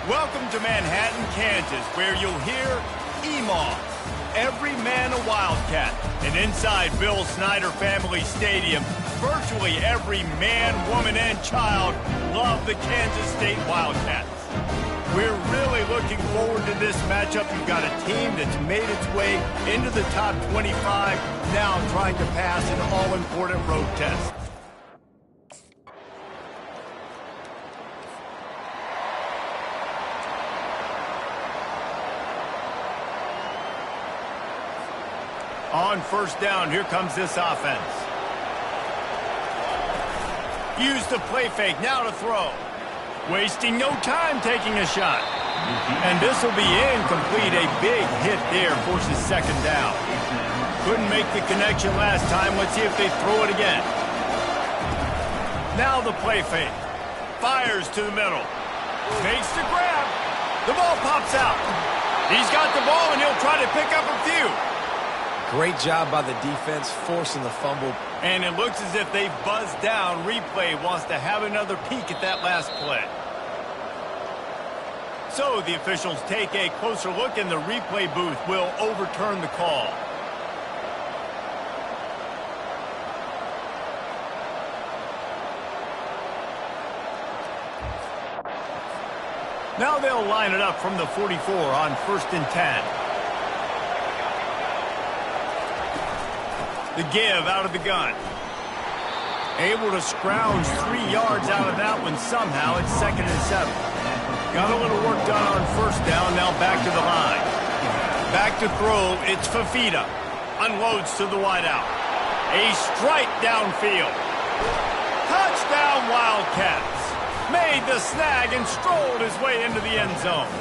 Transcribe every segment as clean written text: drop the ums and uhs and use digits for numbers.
Welcome to Manhattan, Kansas, where you'll hear EMAW, every man a Wildcat. And inside Bill Snyder Family Stadium, virtually every man, woman, and child love the Kansas State Wildcats. We're really looking forward to this matchup. You've got a team that's made its way into the top 25, now trying to pass an all-important road test. On first down, here comes this offense. Use the play fake, now to throw. Wasting no time taking a shot. And this will be incomplete. A big hit there forces second down. Couldn't make the connection last time. Let's see if they throw it again. Now the play fake. Fires to the middle. Makes the grab. The ball pops out. He's got the ball, and he'll try to pick up a few. Great job by the defense forcing the fumble. And it looks as if they've buzzed down. Replay wants to have another peek at that last play. So the officials take a closer look, and the replay booth will overturn the call. Now they'll line it up from the 44 on 1st and 10. The give out of the gun. Able to scrounge 3 yards out of that one somehow. It's 2nd and 7. Got a little work done on first down. Now back to the line. Back to throw. It's Fifita. Unloads to the wideout. A strike downfield. Touchdown Wildcats. Made the snag and strolled his way into the end zone.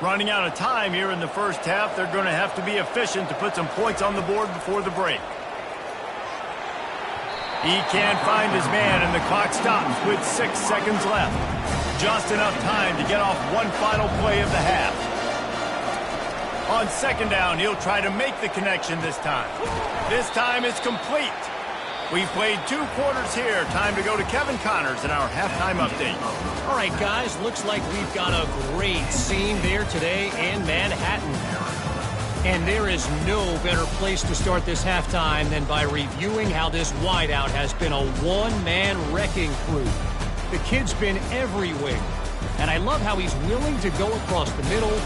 Running out of time here in the first half. They're going to have to be efficient to put some points on the board before the break. He can't find his man, and the clock stops with 6 seconds left. Just enough time to get off one final play of the half. On second down, he'll try to make the connection this time. This time it's complete. We've played 2 quarters here. Time to go to Kevin Connors in our halftime update. All right, guys, looks like we've got a great scene there today in Manhattan. And there is no better place to start this halftime than by reviewing how this wideout has been a one-man wrecking crew. The kid's been everywhere. And I love how he's willing to go across the middle,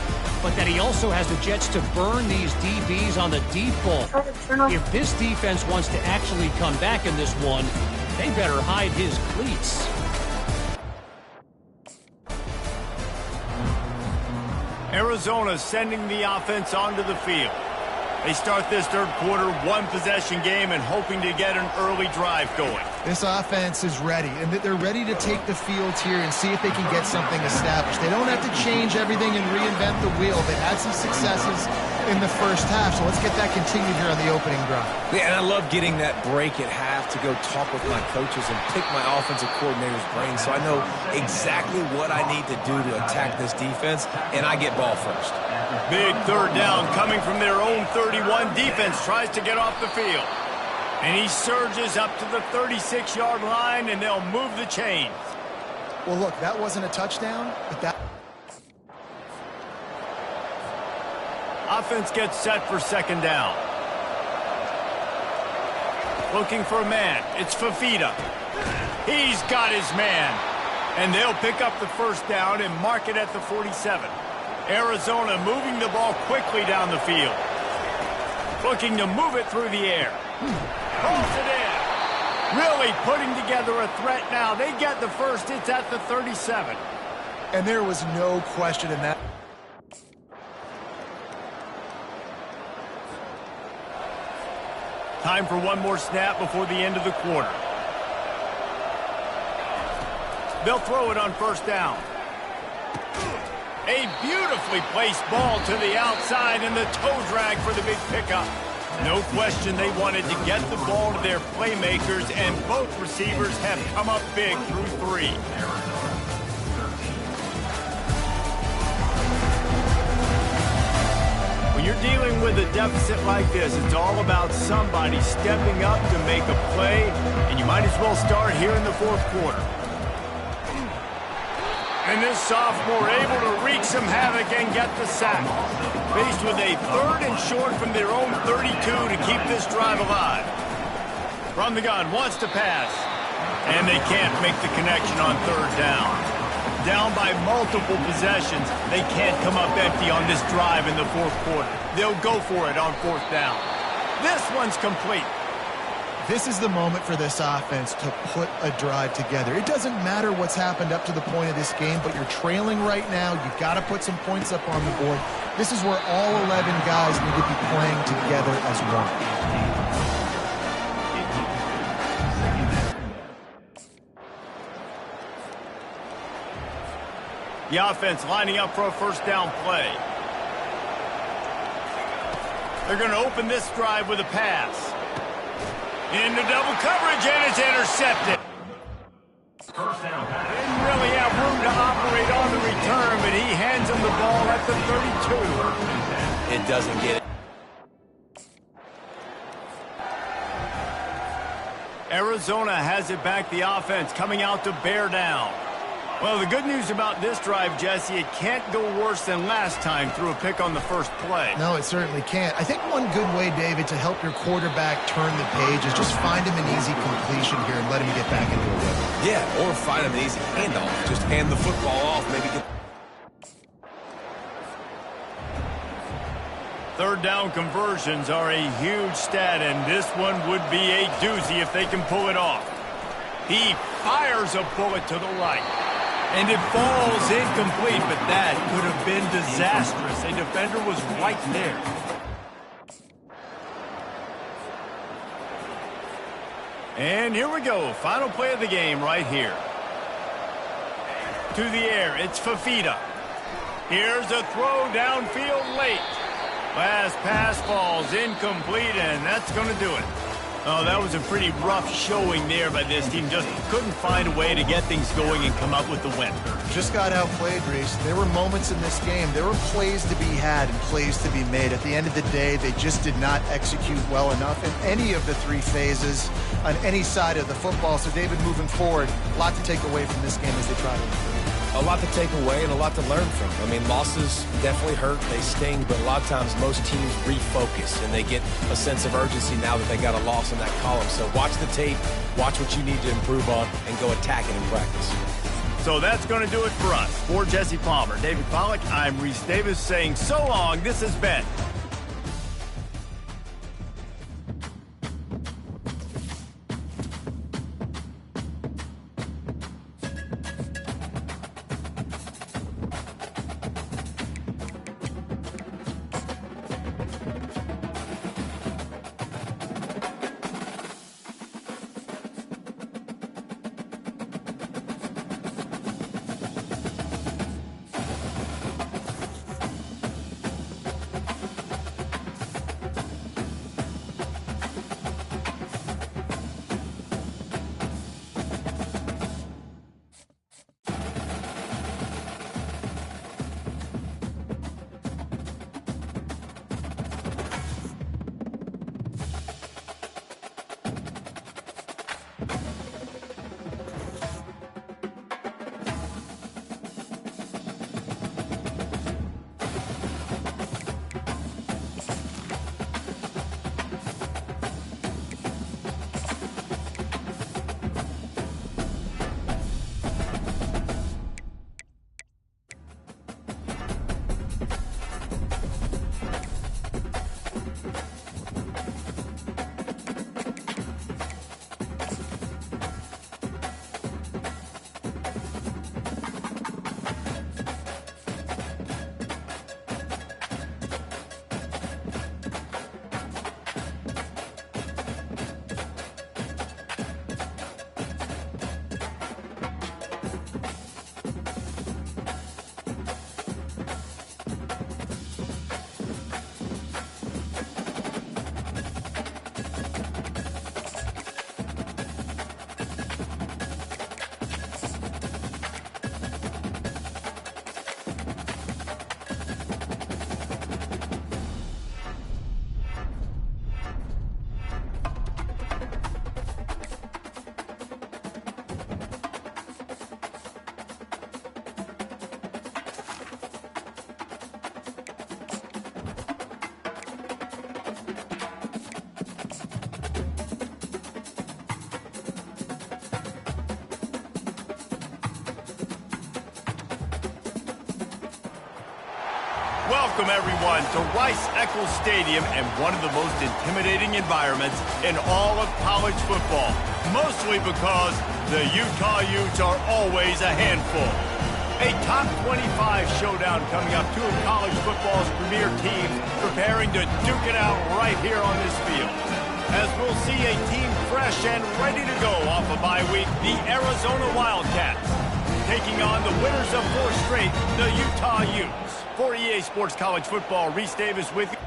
but that he also has the jets to burn these DBs on the deep ball. If this defense wants to actually come back in this one, they better hide his cleats. Arizona sending the offense onto the field. They start this third quarter, one-possession game, and hoping to get an early drive going. This offense is ready, and they're ready to take the field here and see if they can get something established. They don't have to change everything and reinvent the wheel. They've had some successes in the first half, so let's get that continued here on the opening drive. Yeah, and I love getting that break at half to go talk with my coaches and pick my offensive coordinator's brain so I know exactly what I need to do to attack this defense, and I get ball first. Big third down coming from their own 31. Defense tries to get off the field. And he surges up to the 36-yard line, and they'll move the chains. Well, look, that wasn't a touchdown, but that... Offense gets set for second down. Looking for a man. It's Fifita. He's got his man. And they'll pick up the first down and mark it at the 47. Arizona moving the ball quickly down the field. Looking to move it through the air. Pulls it in. Really putting together a threat now. They get the first. It's at the 37. And there was no question in that. Time for one more snap before the end of the quarter. They'll throw it on first down. A beautifully placed ball to the outside, and the toe drag for the big pickup. No question they wanted to get the ball to their playmakers, and both receivers have come up big through 3. Well, you're dealing with a deficit like this, it's all about somebody stepping up to make a play, and you might as well start here in the fourth quarter. And this sophomore able to wreak some havoc and get the sack. Faced with a 3rd and short from their own 32 to keep this drive alive. From the gun, wants to pass. And they can't make the connection on 3rd down. Down by multiple possessions, they can't come up empty on this drive in the fourth quarter. They'll go for it on 4th down. This one's complete. This is the moment for this offense to put a drive together. It doesn't matter what's happened up to the point of this game, but you're trailing right now. You've got to put some points up on the board. This is where all 11 guys need to be playing together as one. The offense lining up for a 1st down play. They're going to open this drive with a pass. Into double coverage, and it's intercepted. Didn't really have room to operate on the return, but he hands him the ball at the 32. It doesn't get it. Arizona has it back, the offense coming out to bear down. Well, the good news about this drive, Jesse, it can't go worse than last time through a pick on the first play. No, it certainly can't. I think one good way, David, to help your quarterback turn the page is just find him an easy completion here and let him get back into a rhythm. Yeah, or find him an easy handoff. Just hand the football off, maybe get... 3rd down conversions are a huge stat, and this one would be a doozy if they can pull it off. He fires a bullet to the right. And it falls incomplete, but that could have been disastrous. A defender was right there. And here we go. Final play of the game right here. To the air, it's Fafita. Here's a throw downfield late. Last pass falls incomplete, and that's going to do it. Oh, that was a pretty rough showing there by this team. Just couldn't find a way to get things going and come up with the win. Just got outplayed, Reese. There were moments in this game. There were plays to be had and plays to be made. At the end of the day, they just did not execute well enough in any of the 3 phases on any side of the football. So, David, moving forward, a lot to take away from this game as they try to improve. A lot to take away and a lot to learn from. I mean, losses definitely hurt, they sting, but a lot of times most teams refocus and they get a sense of urgency now that they got a loss in that column. So watch the tape, watch what you need to improve on, and go attack it in practice. So that's going to do it for us. For Jesse Palmer, David Pollack, I'm Reese Davis saying so long. This has been welcome everyone to Rice-Eccles Stadium and one of the most intimidating environments in all of college football, mostly because the Utah Utes are always a handful. A top 25 showdown coming up, two of college football's premier teams preparing to duke it out right here on this field. As we'll see a team fresh and ready to go off a bye week, the Arizona Wildcats, taking on the winners of 4 straight, the Utah Utes. For EA Sports College Football, Reese Davis with you.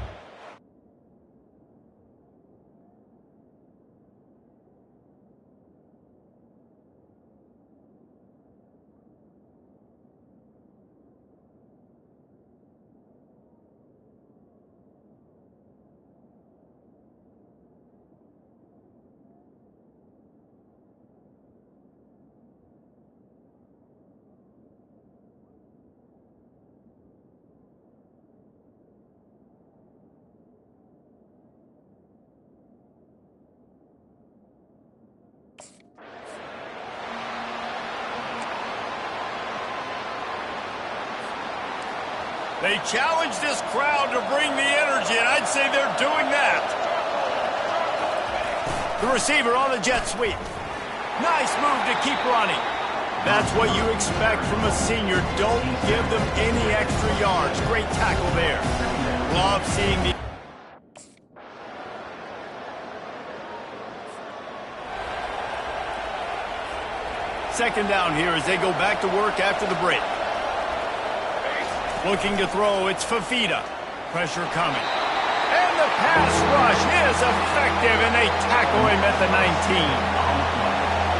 They challenge this crowd to bring the energy, and I'd say they're doing that. The receiver on the jet sweep. Nice move to keep running. That's what you expect from a senior. Don't give them any extra yards. Great tackle there. Love seeing the... Second down here as they go back to work after the break. Looking to throw, it's Fafita. Pressure coming. And the pass rush is effective, and they tackle him at the 19.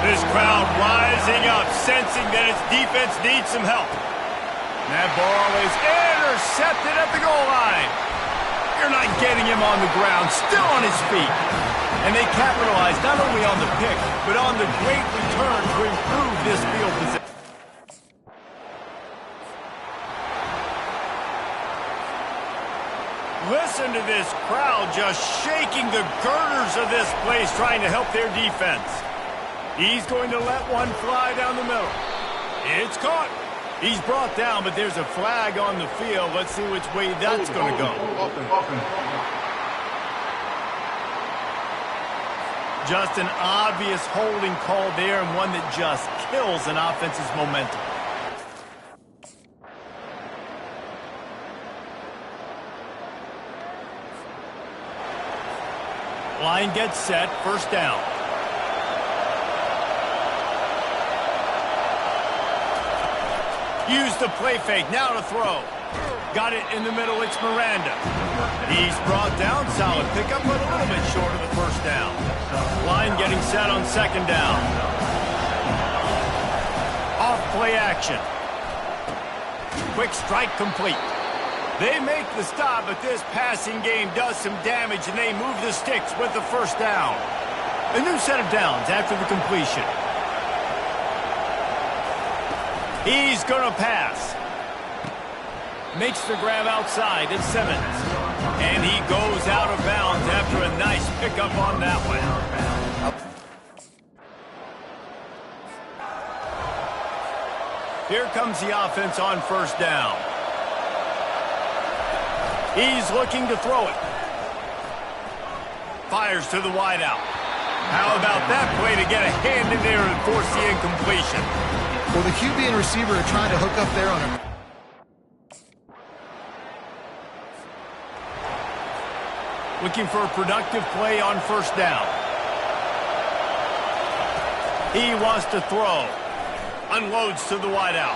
This crowd rising up, sensing that its defense needs some help. That ball is intercepted at the goal line. You're not getting him on the ground, still on his feet. And they capitalize not only on the pick, but on the great return to improve this field position. Listen to this crowd just shaking the girders of this place, trying to help their defense. He's going to let one fly down the middle. It's caught. He's brought down, but there's a flag on the field. Let's see which way that's going to go. Just an obvious holding call there, and one that just kills an offense's momentum. Line gets set, first down. Use the play fake, now to throw. Got it in the middle, it's Miranda. He's brought down, solid pickup, but a little bit short of the first down. Line getting set on second down. Off play action. Quick strike complete. They make the stop, but this passing game does some damage, and they move the sticks with the first down. A new set of downs after the completion. He's going to pass. Makes the grab outside. It's Simmons. And he goes out of bounds after a nice pickup on that one. Here comes the offense on first down. He's looking to throw it. Fires to the wideout. How about that play to get a hand in there and force the incompletion? Well, the QB and receiver are trying to hook up there on him. Looking for a productive play on first down. He wants to throw. Unloads to the wideout.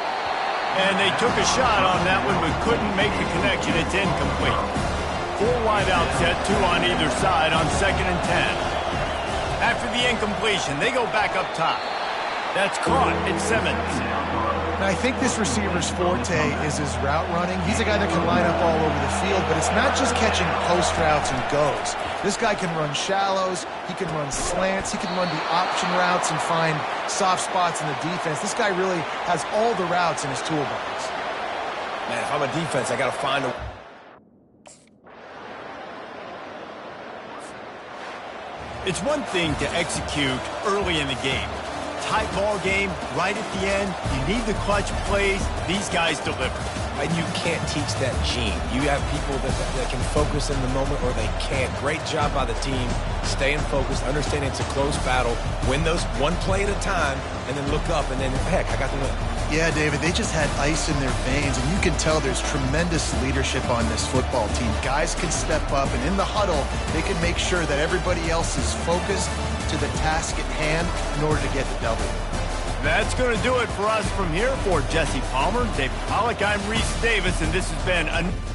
And they took a shot on that one, but couldn't make the connection. It's incomplete. 4 wideouts set, 2 on either side on 2nd and 10. After the incompletion, they go back up top. That's caught. It's Simmons. And I think this receiver's forte is his route running. He's a guy that can line up all over the field, but it's not just catching post routes and goes. This guy can run shallows, he can run slants, he can run the option routes and find soft spots in the defense. This guy really has all the routes in his toolbox. Man, if I'm a defense, I got to find a... It's one thing to execute early in the game. Tight ball game, right at the end, you need the clutch plays. These guys deliver. and you can't teach that gene. You have people that can focus in the moment or they can't. Great job by the team, staying focused, understanding it's a close battle, win those one play at a time, and then look up, and then, heck, I got the win. Yeah, David, they just had ice in their veins, and you can tell there's tremendous leadership on this football team. Guys can step up, and in the huddle, they can make sure that everybody else is focused to the task at hand in order to get the W. That's going to do it for us from here. For Jesse Palmer, Dave Pollock, I'm Reese Davis, and this has been a...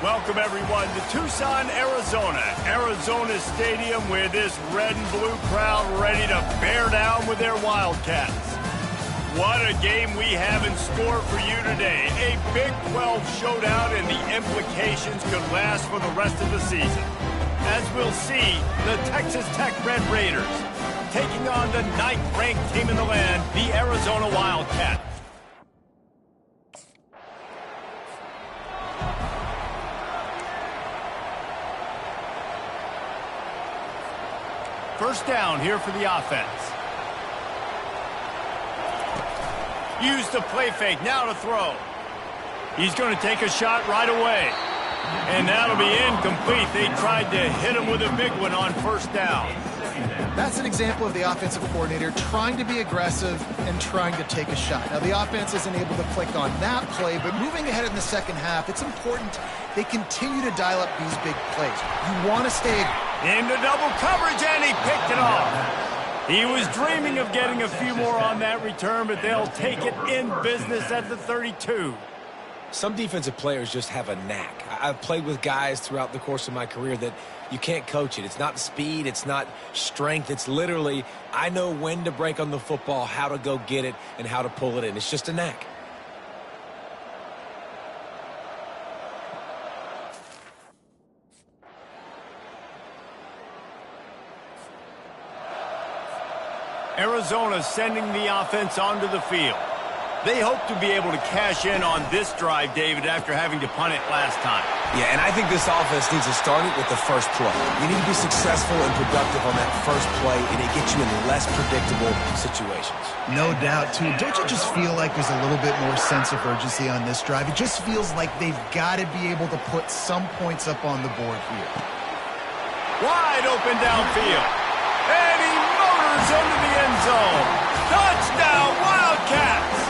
Welcome, everyone, to Tucson, Arizona. Arizona Stadium with this red and blue crowd ready to bear down with their Wildcats. What a game we have in store for you today. A Big 12 showdown, and the implications could last for the rest of the season. As we'll see, the Texas Tech Red Raiders taking on the 9th-ranked team in the land, the Arizona Wildcats. First down here for the offense. Use the play fake. Now to throw. He's going to take a shot right away. And that'll be incomplete. They tried to hit him with a big one on first down. That's an example of the offensive coordinator trying to be aggressive and trying to take a shot. Now, the offense isn't able to click on that play, but moving ahead in the second half, it's important they continue to dial up these big plays. You want to stay into double coverage, and he picked it off. He was dreaming of getting a few more on that return, but they'll take it in business at the 32. Some defensive players just have a knack. I've played with guys throughout the course of my career that you can't coach it. It's not speed. It's not strength. It's literally, I know when to break on the football, how to go get it, and how to pull it in. It's just a knack. Arizona sending the offense onto the field. They hope to be able to cash in on this drive, David, after having to punt it last time. Yeah, and I think this offense needs to start it with the first play. You need to be successful and productive on that first play, and it gets you in less predictable situations. No doubt, too. Don't you just feel like there's a little bit more sense of urgency on this drive? It just feels like they've got to be able to put some points up on the board here. Wide open downfield. And he motors into the end zone. Touchdown, Wildcats!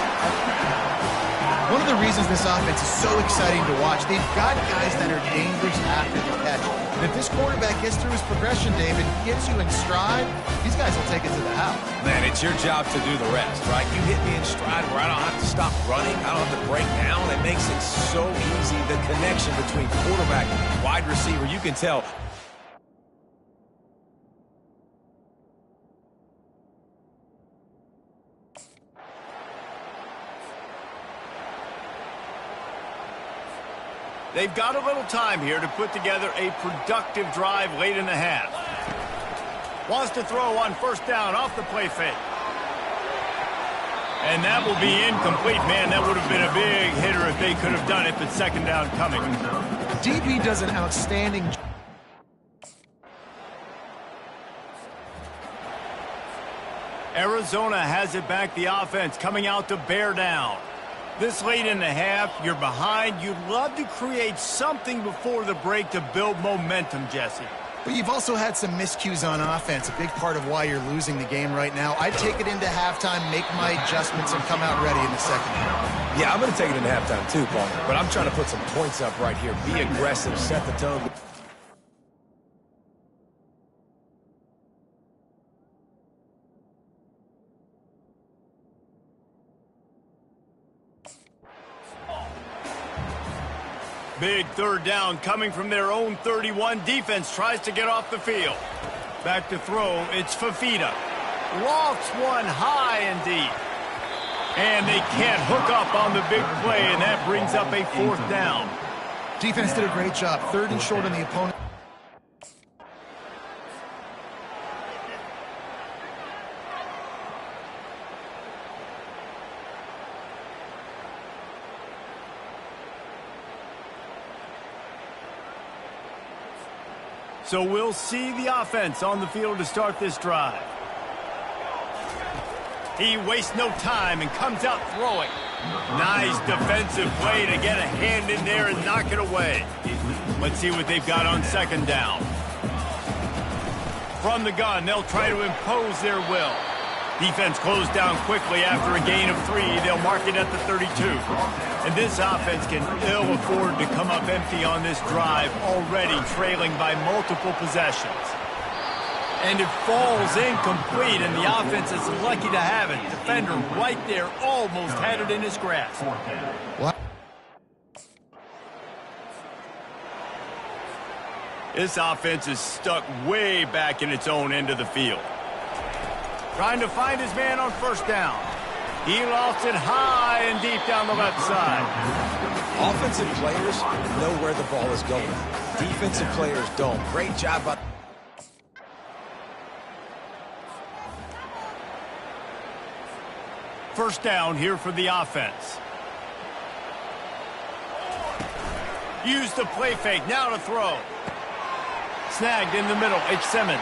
One of the reasons this offense is so exciting to watch, they've got guys that are dangerous after the catch. And if this quarterback gets through his progression, David, gets you in stride, these guys will take it to the house. Man, it's your job to do the rest, right? You hit me in stride where I don't have to stop running. I don't have to break down. It makes it so easy. The connection between quarterback and wide receiver, you can tell. They've got a little time here to put together a productive drive late in the half. Wants to throw on first down off the play fake. And that will be incomplete. Man, that would have been a big hitter if they could have done it, but second down coming. DB does an outstanding job. Arizona has it back, the offense coming out to bear down. This late in the half, you're behind. You'd love to create something before the break to build momentum, Jesse. But you've also had some miscues on offense, a big part of why you're losing the game right now. I'd take it into halftime, make my adjustments, and come out ready in the second half. Yeah, I'm going to take it into halftime too, Paul. But I'm trying to put some points up right here. Be aggressive, set the tone. Big third down coming from their own 31. Defense tries to get off the field. Back to throw, it's Fafita. Lofts one high and deep. And they can't hook up on the big play, and that brings up a fourth down. Defense did a great job. Third and short on the opponent. So we'll see the offense on the field to start this drive. He wastes no time and comes out throwing. Nice defensive play to get a hand in there and knock it away. Let's see what they've got on second down. From the gun, they'll try to impose their will. Defense closed down quickly after a gain of 3. They'll mark it at the 32. And this offense can ill afford to come up empty on this drive, already trailing by multiple possessions. And it falls incomplete, and the offense is lucky to have it. Defender right there almost had it in his grasp. What? This offense is stuck way back in its own end of the field. Trying to find his man on first down. He lost it high and deep down the left side. Offensive players know where the ball is going. Defensive players don't. Great job by... First down here for the offense. Use the play fake. Now to throw. Snagged in the middle. It's Simmons.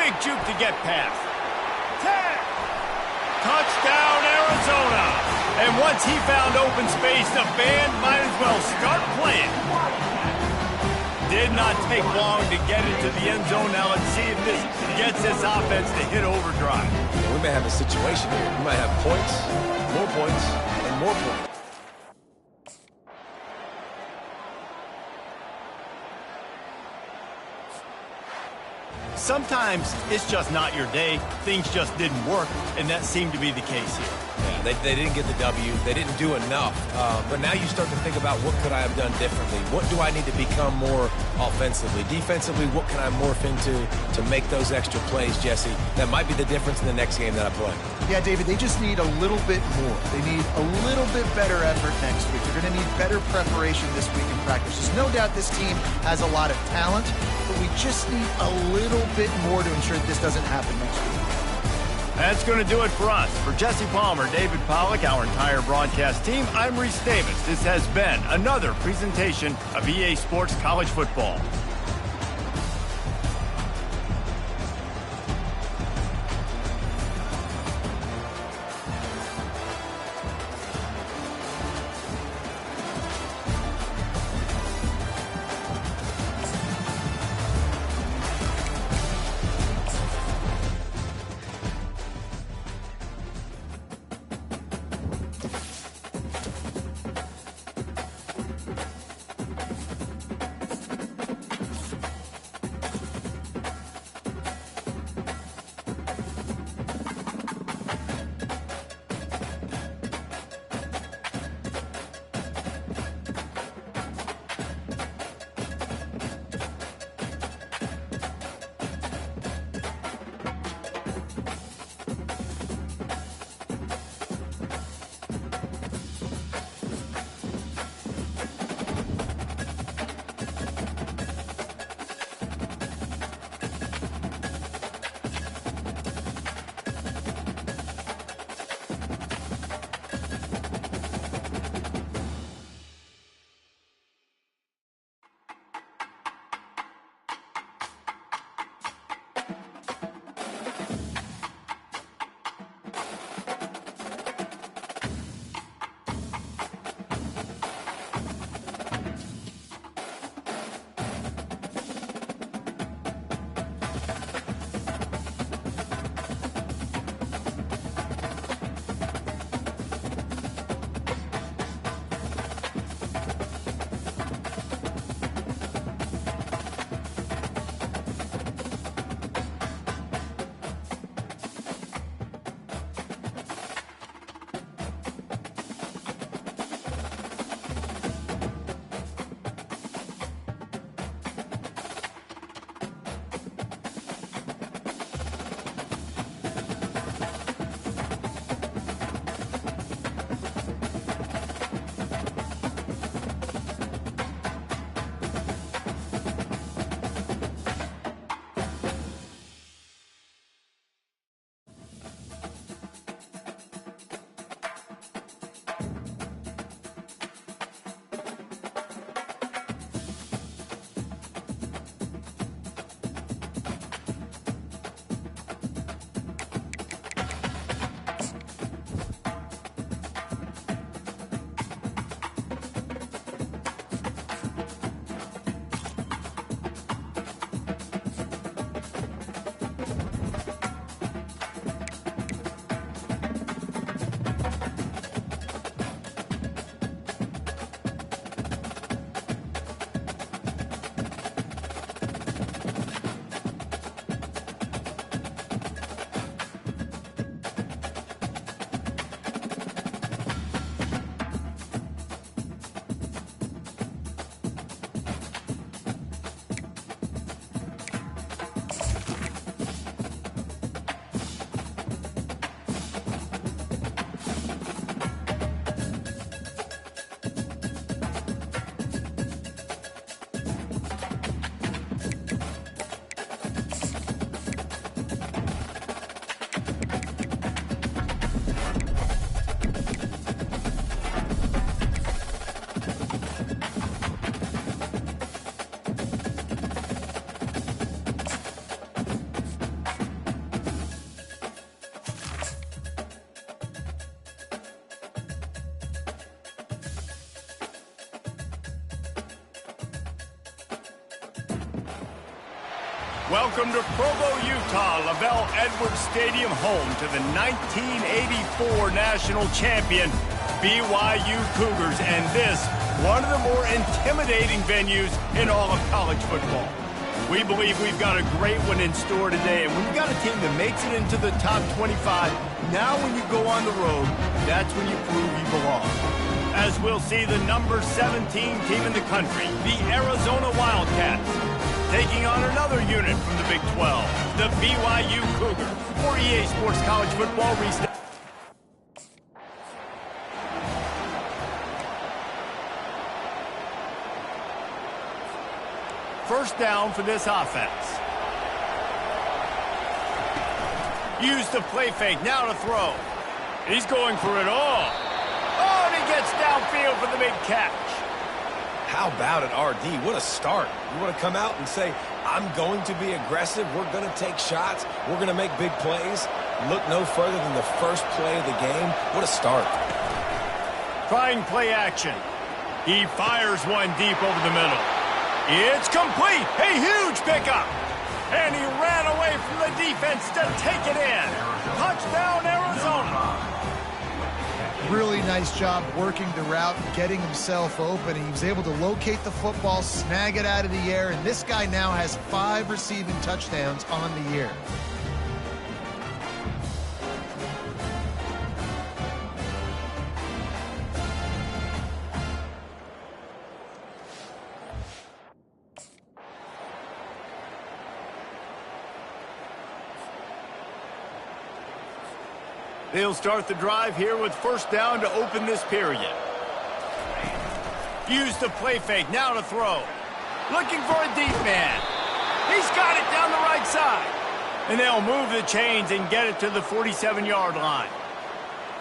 Big juke to get past. 10. Touchdown, Arizona. And once he found open space, the band might as well start playing. Did not take long to get into the end zone. Now let's see if this gets this offense to hit overdrive. We may have a situation here. We might have points, and more points. Sometimes it's just not your day. Things just didn't work, and that seemed to be the case here. Yeah, they didn't get the W. They didn't do enough. But now you start to think about what could I have done differently? What do I need to become more offensively? Defensively, what can I morph into to make those extra plays, Jesse? That might be the difference in the next game that I play. Yeah, David, they just need a little bit more. They need a little bit better effort next week. They're going to need better preparation this week in practice. There's no doubt this team has a lot of talent, but we just need a little bit more to ensure that this doesn't happen next week. That's going to do it for us. For Jesse Palmer, David Pollack, our entire broadcast team, I'm Reese Davis. This has been another presentation of EA Sports College Football. Welcome to Provo, Utah, Lavelle Edwards Stadium, home to the 1984 national champion BYU Cougars, and this, one of the more intimidating venues in all of college football. We believe we've got a great one in store today, and when you've got a team that makes it into the top 25, now when you go on the road, that's when you prove you belong. As we'll see the number 17 team in the country, the Arizona Wildcats, taking on another unit from the Big 12, the BYU Cougars. For EA Sports College Football Restart. First down for this offense. Use the play fake, now to throw. He's going for it all. Oh, and he gets downfield for the big catch. How about it, RD? What a start. You want to come out and say, I'm going to be aggressive, we're going to take shots, we're going to make big plays. Look no further than the first play of the game. What a start. Trying play action. He fires one deep over the middle. It's complete. A huge pickup. And he ran away from the defense to take it in. Touchdown, Arizona. Really nice job working the route, getting himself open. He was able to locate the football, snag it out of the air, and this guy now has 5 receiving touchdowns on the year. They'll start the drive here with first down to open this period. Use the play fake, now to throw. Looking for a deep man. He's got it down the right side. And they'll move the chains and get it to the 47-yard line.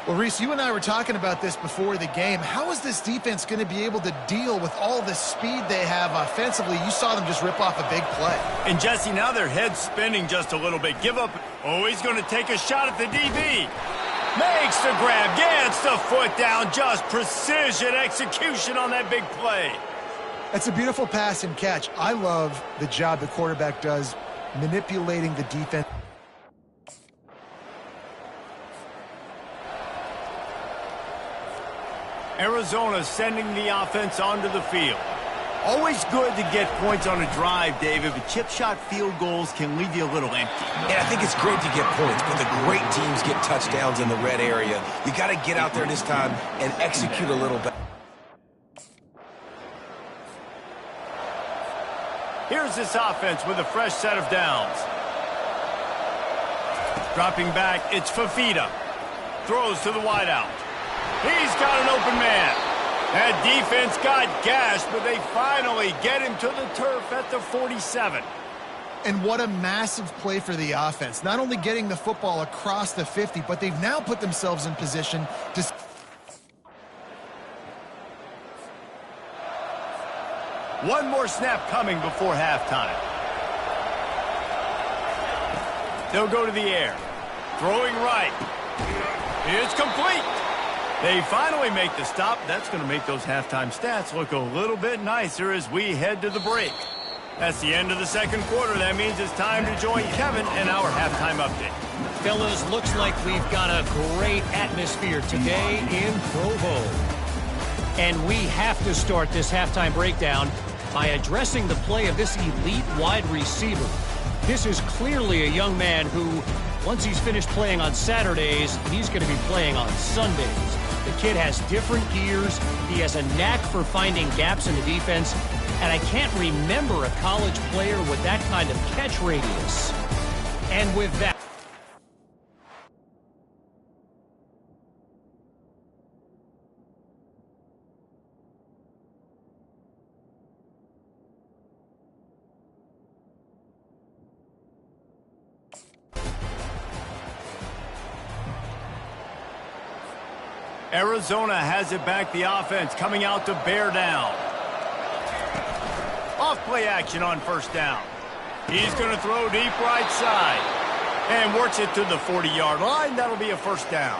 Well, Reese, you and I were talking about this before the game. How is this defense going to be able to deal with all the speed they have offensively? You saw them just rip off a big play. And, Jesse, now their head's spinning just a little bit. Give up. Oh, he's going to take a shot at the DB. Makes the grab, gets the foot down, just precision execution on that big play. That's a beautiful pass and catch. I love the job the quarterback does manipulating the defense. Arizona sending the offense onto the field. Always good to get points on a drive, David, but chip shot field goals can leave you a little empty. And I think it's great to get points, but the great teams get touchdowns in the red area. You got to get out there this time and execute a little bit. Here's this offense with a fresh set of downs. Dropping back, it's Fafita. Throws to the wideout. He's got an open man. That defense got gashed, but they finally get him to the turf at the 47. And what a massive play for the offense. Not only getting the football across the 50, but they've now put themselves in position to... One more snap coming before halftime. They'll go to the air. Throwing right. It's complete. They finally make the stop. That's going to make those halftime stats look a little bit nicer as we head to the break. That's the end of the second quarter. That means it's time to join Kevin in our halftime update. Fellas, looks like we've got a great atmosphere today in Provo. And we have to start this halftime breakdown by addressing the play of this elite wide receiver. This is clearly a young man who, once he's finished playing on Saturdays, he's going to be playing on Sundays. The kid has different gears. He has a knack for finding gaps in the defense. And I can't remember a college player with that kind of catch radius. And with that... Arizona has it back, the offense coming out to bear down. Off play action on first down. He's going to throw deep right side. And works it to the 40-yard line. That'll be a first down.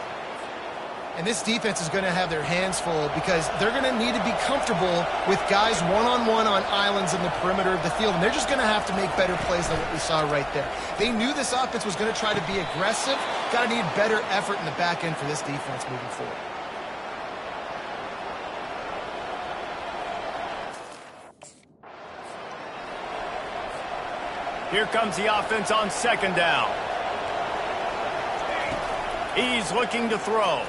And this defense is going to have their hands full because they're going to need to be comfortable with guys one-on-one on islands in the perimeter of the field. And they're just going to have to make better plays than what we saw right there. They knew this offense was going to try to be aggressive. Got to need better effort in the back end for this defense moving forward. Here comes the offense on second down. He's looking to throw.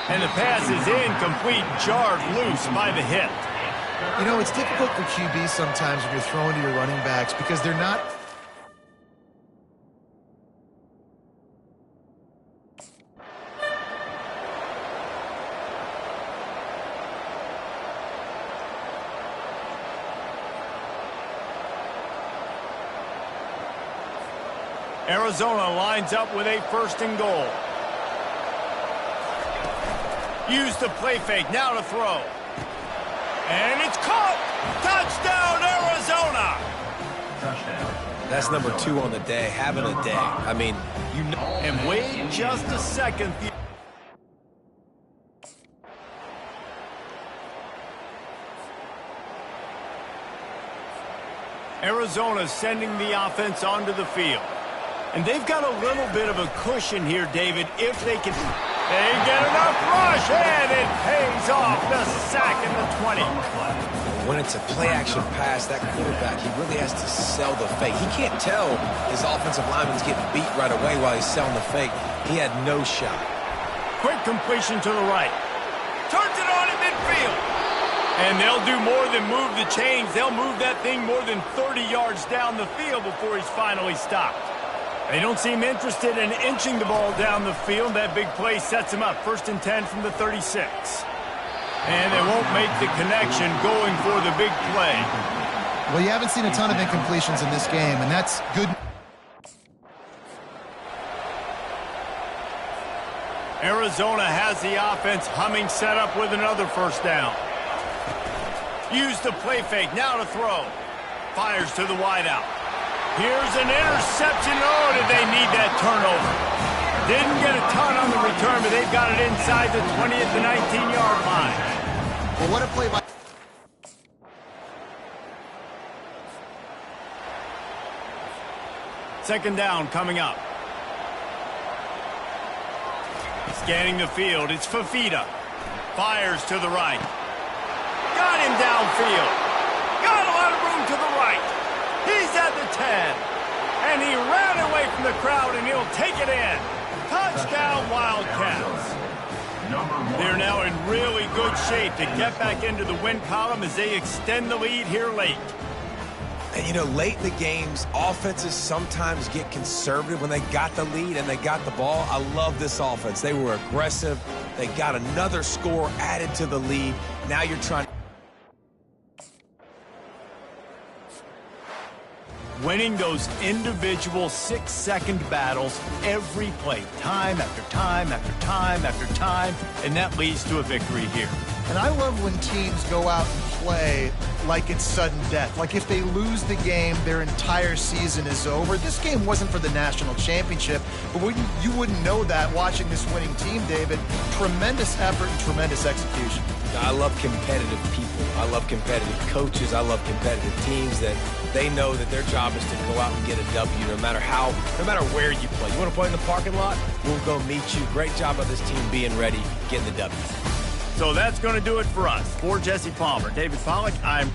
And the pass is incomplete, jarred loose by the hit. You know, it's difficult for QB sometimes when you're throwing to your running backs because they're not... Arizona lines up with a first and goal. Use the play fake, now to throw. And it's caught! Touchdown, Arizona! Touchdown. That's number 2 on the day, having a day. I mean, you know. And wait just a second. Arizona's sending the offense onto the field. And they've got a little bit of a cushion here, David, if they can... They get enough rush, and it pays off. The sack in the 20. When it's a play-action pass, that quarterback, he really has to sell the fake. He can't tell his offensive lineman's getting beat right away while he's selling the fake. He had no shot. Quick completion to the right. Turns it on at midfield. And they'll do more than move the chains. They'll move that thing more than 30 yards down the field before he's finally stopped. They don't seem interested in inching the ball down the field. That big play sets him up. 1st and 10 from the 36. And they won't make the connection going for the big play. Well, you haven't seen a ton of incompletions in this game, and that's good. Arizona has the offense humming, set up with another first down. Use the play fake, now to throw. Fires to the wideout. Here's an interception. Oh, did they need that turnover? Didn't get a ton on the return, but they've got it inside the 20 at the 19-yard line. Well, what a play by... Second down coming up. Scanning the field, it's Fafita. Fires to the right. Got him downfield. Got a lot of room to the right. He's at the 10. And he ran away from the crowd, and he'll take it in. Touchdown, Wildcats. They're now in really good shape to get back into the win column as they extend the lead here late. And, you know, late in the games, offenses sometimes get conservative when they got the lead and they got the ball. I love this offense. They were aggressive. They got another score added to the lead. Now you're trying... Winning those individual 6-second battles every play, time after time after time after time, and that leads to a victory here. And I love when teams go out and play like it's sudden death. Like if they lose the game, their entire season is over. This game wasn't for the national championship, but you wouldn't know that watching this winning team, David. Tremendous effort and tremendous execution. I love competitive people. I love competitive coaches. I love competitive teams that they know that their job is to go out and get a W no matter where you play. You want to play in the parking lot? We'll go meet you. Great job of this team being ready, getting the W. So that's going to do it for us. For Jesse Palmer, David Pollack, I'm...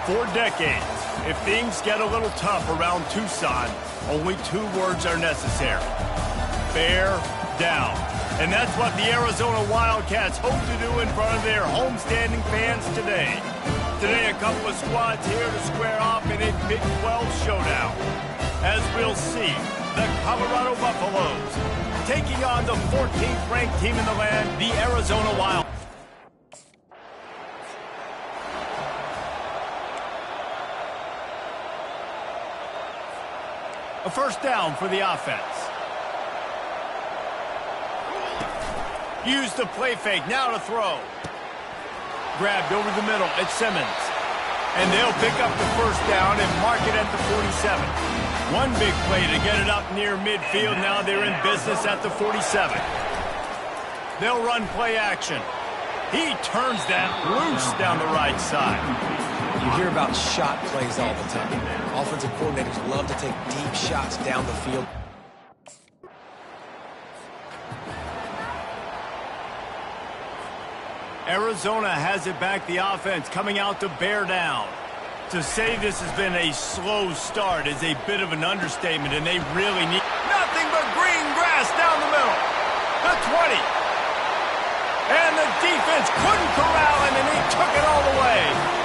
For decades, if things get a little tough around Tucson, only 2 words are necessary. Bear down. And that's what the Arizona Wildcats hope to do in front of their homestanding fans today. Today, a couple of squads here to square off in a Big 12 showdown. As we'll see, the Colorado Buffaloes taking on the 14th ranked team in the land, the Arizona Wild. A first down for the offense. Use the play fake, now to throw. Grabbed over the middle, it's Simmons. And they'll pick up the first down and mark it at the 47. One big play to get it up near midfield. Now they're in business at the 47. They'll run play action. He turns that loose down the right side. You hear about shot plays all the time. Offensive coordinators love to take deep shots down the field. Arizona has it back, the offense coming out to bear down. To say this has been a slow start is a bit of an understatement, and they really need nothing but green grass down the middle. The 20. And the defense couldn't corral him, and he took it all the way.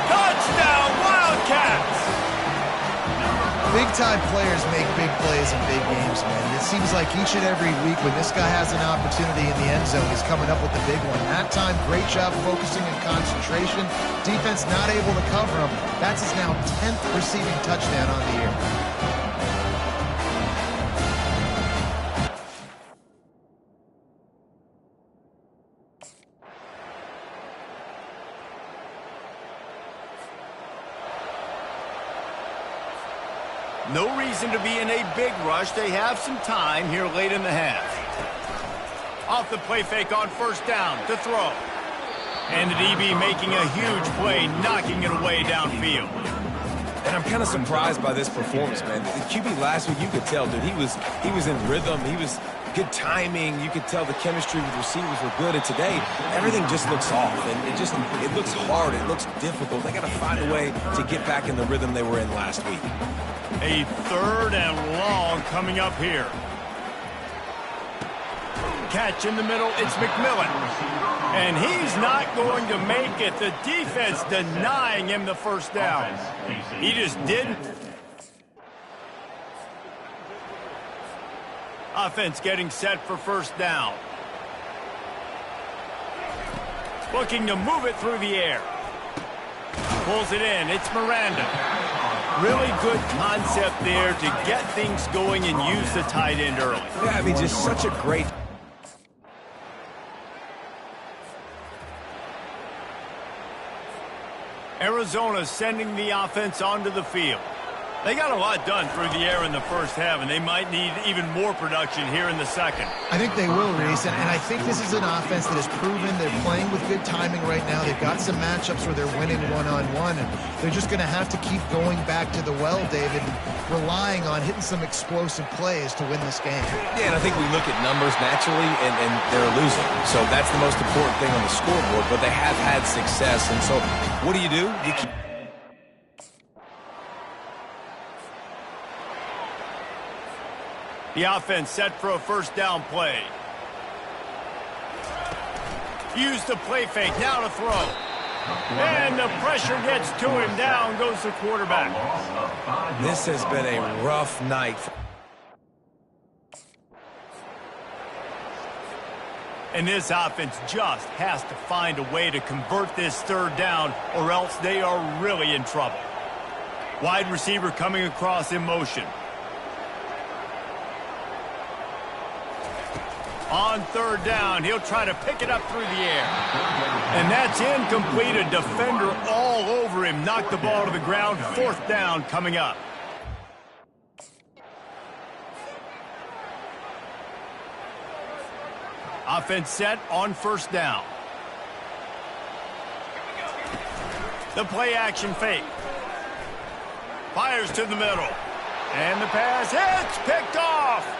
Touchdown, Wildcats! Big-time players make big plays in big games, man. It seems like each and every week when this guy has an opportunity in the end zone, he's coming up with the big one. That time, great job focusing and concentration. Defense not able to cover him. That's his now 10th receiving touchdown on the year. No reason to be in a big rush. They have some time here late in the half. Off the play fake on first down to throw. And the DB making a huge play, knocking it away downfield. And I'm kind of surprised by this performance, man. The QB last week, you could tell, dude, he was in rhythm. He was good timing. You could tell the chemistry with receivers were good. And today, everything just looks off. And it looks hard. It looks difficult. They got to find a way to get back in the rhythm they were in last week. A third and long coming up here. Catch in the middle, it's McMillan. And he's not going to make it. The defense denying him the first down. He just didn't. Offense getting set for first down. Looking to move it through the air. Pulls it in, it's Miranda. Really good concept there to get things going and use the tight end early. Yeah, I mean, just such a great... Arizona sending the offense onto the field. They got a lot done through the air in the first half, and they might need even more production here in the second. I think they will, Reese, and I think this is an offense that has proven they're playing with good timing right now. They've got some matchups where they're winning one-on-one, and they're just going to have to keep going back to the well, David, and relying on hitting some explosive plays to win this game. Yeah, and I think we look at numbers naturally, and they're losing. So that's the most important thing on the scoreboard, but they have had success, and so what do? You keep... The offense set for a first down play. Use the play fake, now to throw. And the pressure gets to him, down goes the quarterback. This has been a rough night. And this offense just has to find a way to convert this third down, or else they are really in trouble. Wide receiver coming across in motion. On third down, he'll try to pick it up through the air. And that's incomplete. A defender all over him. Knocked the ball to the ground. Fourth down coming up. Offense set on first down. The play action fake. Fires to the middle. And the pass hits, picked off.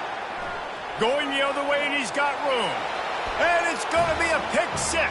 Going the other way, and he's got room. And it's going to be a pick six.